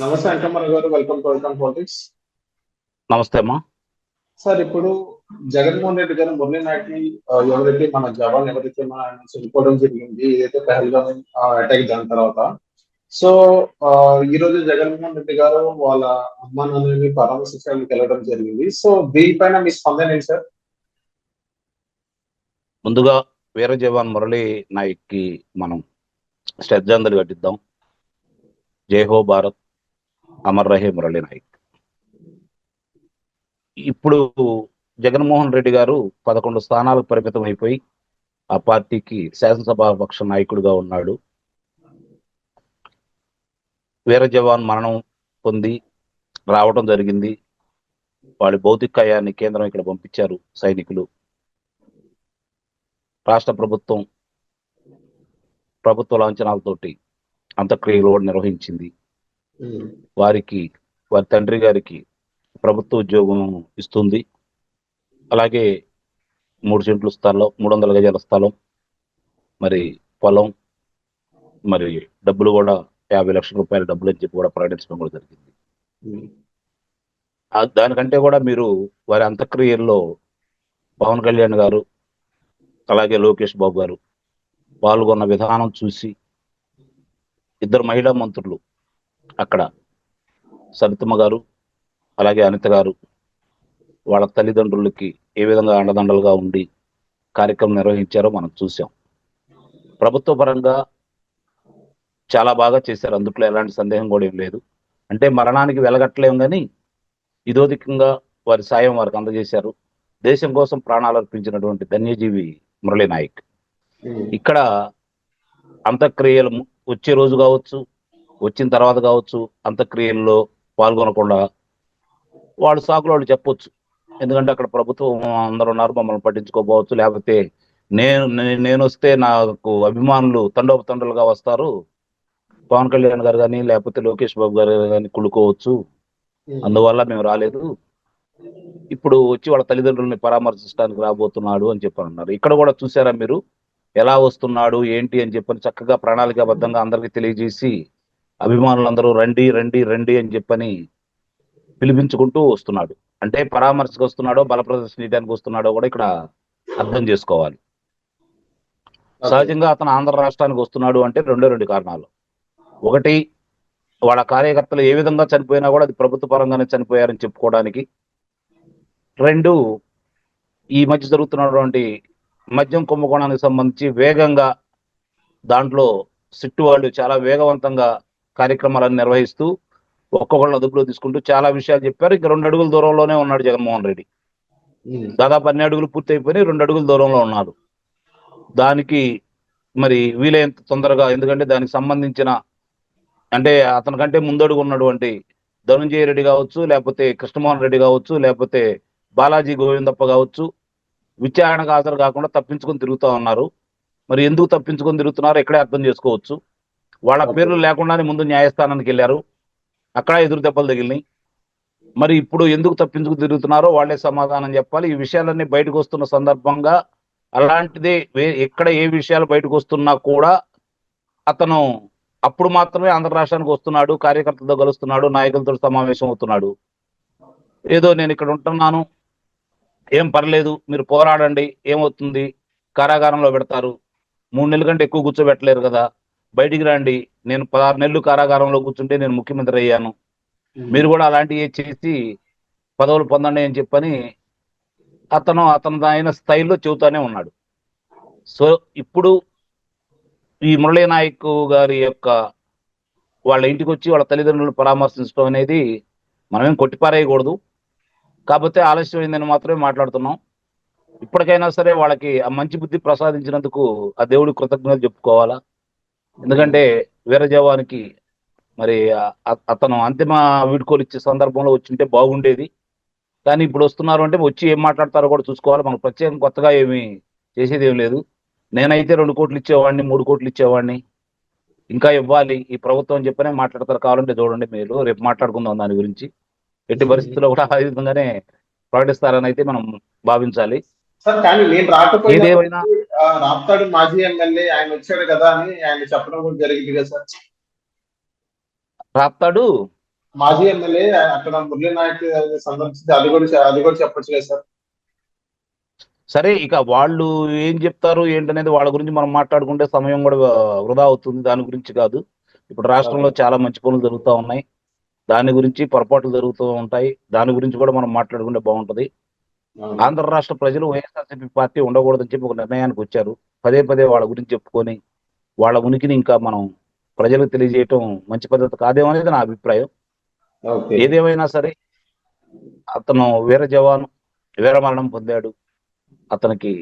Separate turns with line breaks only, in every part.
నమస్తే అంకమ్మర్ గారు, welcome to welcome politics.
నమస్తే అమ్మా.
సార్, ఇప్పుడు జగన్మోహన్ రెడ్డి గారు మురళీ నాయక్ని ఎవరైతే మన జవాన్ ఎవరైతే మన ఆయన చనిపోవడం జరిగింది, ఏదైతే పహల్గామ్ అటాక్ దాని తర్వాత. సో ఆ, ఈ రోజు జగన్మోహన్ రెడ్డి గారు వాళ్ళ అమ్మ నాన్నని పరామర్శించడానికి వెళ్ళడం జరిగింది. సో దీనిపైన మీ స్పందన ఏంటి సార్?
ముందుగా వీర జవాన్ మురళీ నాయక్ కి మనం శ్రద్ధాంజలి ఘటిద్దాం. జై హో భారత్, అమర్ రహే మురళీ నాయక్. ఇప్పుడు జగన్మోహన్ రెడ్డి గారు 11 స్థానాలకు పరిమితం అయిపోయి ఆ పార్టీకి శాసనసభాపక్ష నాయకుడిగా ఉన్నాడు. వీర జవాన్ మరణం పొంది రావడం జరిగింది. వాళ్ళ భౌతిక కాయాన్ని కేంద్రం ఇక్కడ పంపించారు సైనికులు. రాష్ట్ర ప్రభుత్వ లాంఛనాలతోటి అంత్యక్రియలు కూడా నిర్వహించింది. వారికి వారి తండ్రి గారికి ప్రభుత్వ ఉద్యోగం ఇస్తుంది. అలాగే 3 సెంట్ల స్థలం, 300 గజాల స్థలం, మరి పొలం, మరి డబ్బులు కూడా 50 లక్షల రూపాయల డబ్బులు అని చెప్పి కూడా ప్రకటించడం కూడా జరిగింది. దానికంటే కూడా మీరు వారి అంత్యక్రియల్లో పవన్ కళ్యాణ్ గారు అలాగే లోకేష్ బాబు గారు పాల్గొన్న విధానం చూసి, ఇద్దరు మహిళా మంత్రులు అక్కడ సరితమ్మ గారు అలాగే అనిత గారు వాళ్ళ తల్లిదండ్రులకి ఏ విధంగా అండదండలుగా ఉండి కార్యక్రమం నిర్వహించారో మనం చూసాం. ప్రభుత్వ పరంగా చాలా బాగా చేశారు, అందుట్లో ఎలాంటి సందేహం కూడా ఏం లేదు. అంటే మరణానికి వెలగట్లేం కానీ ఇదోధికంగా వారి సాయం వారికి అందజేశారు. దేశం కోసం ప్రాణాలు అర్పించినటువంటి ధన్యజీవి మురళీ నాయక్. ఇక్కడ అంత్యక్రియలు వచ్చే రోజు కావచ్చు, వచ్చిన తర్వాత కావచ్చు, అంత్యక్రియల్లో పాల్గొనకుండా వాళ్ళు సాకులు వాళ్ళు చెప్పొచ్చు. ఎందుకంటే అక్కడ ప్రభుత్వం అందరూ ఉన్నారు, మమ్మల్ని పట్టించుకోపోవచ్చు. లేకపోతే నేను వస్తే నాకు అభిమానులు తండోపతండలుగా వస్తారు, పవన్ కళ్యాణ్ గారు కానీ లేకపోతే లోకేష్ బాబు గారు కానీ కుళ్ళుకోవచ్చు, అందువల్ల మేము రాలేదు. ఇప్పుడు వచ్చి వాళ్ళ తల్లిదండ్రుల్ని పరామర్శించడానికి రాబోతున్నాడు అని చెప్పి అన్నారు. ఇక్కడ కూడా చూసారా మీరు ఎలా వస్తున్నాడు ఏంటి అని చెప్పని చక్కగా ప్రణాళికాబద్ధంగా అందరికీ తెలియజేసి అభిమానులందరూ రండి రండి రండి అని చెప్పని పిలిపించుకుంటూ వస్తున్నాడు. అంటే పరామర్శకు వస్తున్నాడో బల ప్రదర్శన చేయడానికి వస్తున్నాడో కూడా ఇక్కడ అర్థం చేసుకోవాలి. సహజంగా అతను ఆంధ్ర రాష్ట్రానికి వస్తున్నాడు అంటే రెండు కారణాలు. ఒకటి, వాళ్ళ కార్యకర్తలు ఏ విధంగా చనిపోయినా కూడా అది ప్రభుత్వ పరంగానే చనిపోయారని చెప్పుకోవడానికి. రెండు, ఈ మధ్య జరుగుతున్నటువంటి మద్యం కుంభకోణానికి సంబంధించి వేగంగా దాంట్లో సిట్టు వాళ్ళు చాలా వేగవంతంగా కార్యక్రమాలను నిర్వహిస్తూ ఒక్కొక్కళ్ళని అదుపులో తీసుకుంటూ చాలా విషయాలు చెప్పారు. ఇంకా 2 అడుగుల దూరంలోనే ఉన్నాడు జగన్మోహన్ రెడ్డి. దాదాపు 2 అడుగులు పూర్తి అయిపోయి 2 అడుగుల దూరంలో ఉన్నారు. దానికి మరి వీలైనంత తొందరగా, ఎందుకంటే దానికి సంబంధించిన అంటే అతనికంటే ముందడుగు ఉన్నటువంటి ధనుంజయ రెడ్డి కావచ్చు, లేకపోతే కృష్ణమోహన్ రెడ్డి కావచ్చు, లేకపోతే బాలాజీ గోవిందప్ప కావచ్చు, విచారణకు హాజరు కాకుండా తప్పించుకొని తిరుగుతూ ఉన్నారు. మరి ఎందుకు తప్పించుకొని తిరుగుతున్నారో ఇక్కడే అర్థం చేసుకోవచ్చు. వాళ్ళ పేర్లు లేకుండానే ముందు న్యాయస్థానానికి వెళ్ళారు, అక్కడ ఎదురు దెబ్బలు తగిలినాయి. మరి ఇప్పుడు ఎందుకు తప్పించుకు తిరుగుతున్నారో వాళ్ళే సమాధానం చెప్పాలి. ఈ విషయాలన్నీ బయటకు వస్తున్న సందర్భంగా అలాంటిదే ఎక్కడ ఏ విషయాలు బయటకు వస్తున్నా కూడా అతను అప్పుడు మాత్రమే ఆంధ్ర రాష్ట్రానికి వస్తున్నాడు, కార్యకర్తలతో కలుస్తున్నాడు, నాయకులతో సమావేశం అవుతున్నాడు. ఏదో నేను ఇక్కడ ఉంటున్నాను, ఏం పర్లేదు, మీరు పోరాడండి, ఏమవుతుంది, కారాగారంలో పెడతారు, 3 నెలల కంటే ఎక్కువ కూర్చోబెట్టలేరు కదా, బయటికి రండి, నేను 16 నెలలు కారాగారంలో కూర్చుంటే నేను ముఖ్యమంత్రి అయ్యాను, మీరు కూడా అలాంటివి చేసి పదవులు పొందండి అని చెప్పని అతను ఆయన స్థాయిలో చెబుతానే ఉన్నాడు. సో ఇప్పుడు ఈ మురళీ నాయక్ గారి యొక్క వాళ్ళ ఇంటికి వచ్చి వాళ్ళ తల్లిదండ్రులను పరామర్శించడం అనేది మనమేం కొట్టిపారేయకూడదు. కాకపోతే ఆలస్యమైందని మాత్రమే మాట్లాడుతున్నాం. ఇప్పటికైనా సరే వాళ్ళకి ఆ మంచి బుద్ధి ప్రసాదించినందుకు ఆ దేవుడి కృతజ్ఞతలు చెప్పుకోవాలా. ఎందుకంటే వీర జవానికి మరి అతను అంతిమ వీడ్కోలు ఇచ్చే సందర్భంలో వచ్చింటే బాగుండేది. కానీ ఇప్పుడు వస్తున్నారు అంటే వచ్చి ఏం మాట్లాడతారో కూడా చూసుకోవాలి. మనకు ప్రత్యేకం కొత్తగా ఏమి చేసేది ఏం లేదు. నేనైతే 2 కోట్లు ఇచ్చేవాడిని, 3 కోట్లు ఇచ్చేవాడిని, ఇంకా ఇవ్వాలి ఈ ప్రభుత్వం అని చెప్పనే మాట్లాడతారు. కావాలంటే చూడండి, మీరు రేపు మాట్లాడుకుందాం దాని గురించి. ఎట్టి పరిస్థితుల్లో కూడా ఆ విధంగానే ప్రకటిస్తారని అయితే మనం భావించాలి.
సార్, కానీ నేను
ఏదేమైనా
రాకపోయినప్పటికీ రాప్తాడు మాజీ ఎమ్మెల్యే ఆయన వచ్చాడు కదా అని ఆయన చెప్పడం కూడా జరిగింది కదా సార్.
రాప్తాడు
మాజీ ఎమ్మెల్యే అక్కడ మురళీ నాయక్ సందర్శించి అది కూడా చెప్పొచ్చు కదా సార్.
సరే, ఇక వాళ్ళు ఏం చెప్తారు ఏంటనేది వాళ్ళ గురించి మనం మాట్లాడుకుంటే సమయం కూడా వృధా అవుతుంది. దాని గురించి కాదు. ఇప్పుడు రాష్ట్రంలో
ఓకే.
చాలా మంచి పనులు జరుగుతూ ఉన్నాయి. దాని గురించి పొరపాట్లు జరుగుతూ ఉంటాయి. దాని గురించి కూడా మనం మాట్లాడుకుంటే బాగుంటది.
అవును.
ఆంధ్ర రాష్ట్ర ప్రజలు వైఎస్ఆర్సీపీ పార్టీ ఉండకూడదని చెప్పి ఒక నిర్ణయానికి వచ్చారు. పదే పదే వాళ్ళ గురించి చెప్పుకొని వాళ్ళ ఉనికిని ఇంకా మనం ప్రజలకు తెలియజేయటం మంచి పద్ధతి కాదేమో అనేది నా అభిప్రాయం.
ఓకే.
ఏదేమైనా సరే అతను వీర జవాను, వీరమరణం పొందాడు. అతనికి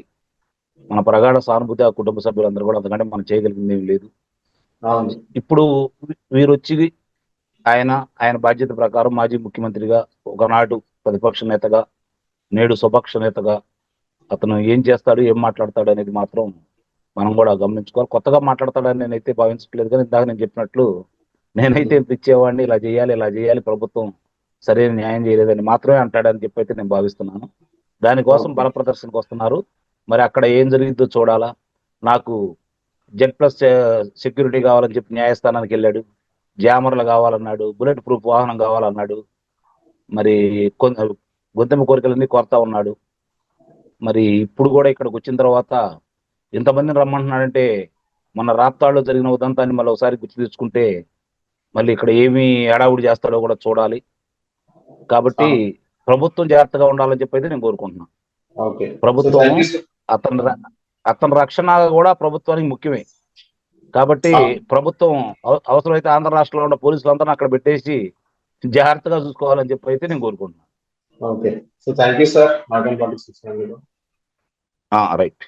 మన ప్రగాఢ సానుభూతి, ఆ కుటుంబ సభ్యులందరూ కూడా, అందుకంటే మనం చేయగలిగింది ఏం లేదు.
అవును.
ఇప్పుడు వీరొచ్చి ఆయన ఆయన బాధ్యత ప్రకారం మాజీ ముఖ్యమంత్రిగా, ఒకనాడు ప్రతిపక్ష నేతగా, నేడు స్వపక్ష నేతగా అతను ఏం చేస్తాడు, ఏం మాట్లాడతాడు అనేది మాత్రం మనం కూడా గమనించుకోవాలి. కొత్తగా మాట్లాడతాడని నేనైతే భావించట్లేదు. కానీ ఇందాక నేను చెప్పినట్లు నేనైతే ఇంత ఇచ్చేవాడిని, ఇలా చేయాలి ప్రభుత్వం సరైన న్యాయం చేయలేదని మాత్రమే అంటాడని చెప్పి అయితే నేను భావిస్తున్నాను. దానికోసం
ఓకే.
బల ప్రదర్శనకు వస్తున్నారు. మరి అక్కడ ఏం జరిగిద్దో చూడాలా. నాకు Z+ సెక్యూరిటీ కావాలని చెప్పి న్యాయస్థానానికి వెళ్ళాడు. జామర్లు కావాలన్నాడు, బుల్లెట్ ప్రూఫ్ వాహనం కావాలన్నాడు. మరి గొంతెమ్మ కోరికలన్నీ కోరుతా ఉన్నాడు. మరి ఇప్పుడు కూడా ఇక్కడికి వచ్చిన తర్వాత ఇంతమందిని రమ్మంటున్నాడంటే, మన రాప్తాడులో జరిగిన ఉదంతాన్ని మళ్ళీ ఒకసారి గుర్తు తెచ్చుకుంటే మళ్ళీ ఇక్కడ ఏమి హడావుడి చేస్తాడో కూడా చూడాలి. కాబట్టి
అవును.
ప్రభుత్వం జాగ్రత్తగా ఉండాలని చెప్పి అయితే నేను కోరుకుంటున్నాను.
ఓకే. సో
ప్రభుత్వం
థ్యాంక్ యూ సార్.
అతని అతని రక్షణ కూడా ప్రభుత్వానికి ముఖ్యమే. కాబట్టి ప్రభుత్వం అవసరమైతే ఆంధ్ర రాష్ట్రంలో ఉన్న పోలీసులందరినీ అక్కడ పెట్టేసి జాగ్రత్తగా చూసుకోవాలని చెప్పి అయితే నేను కోరుకుంటున్నాను.
Okay. So thank you sir. నాకని పాటిస్తున్నాను.
రైట్.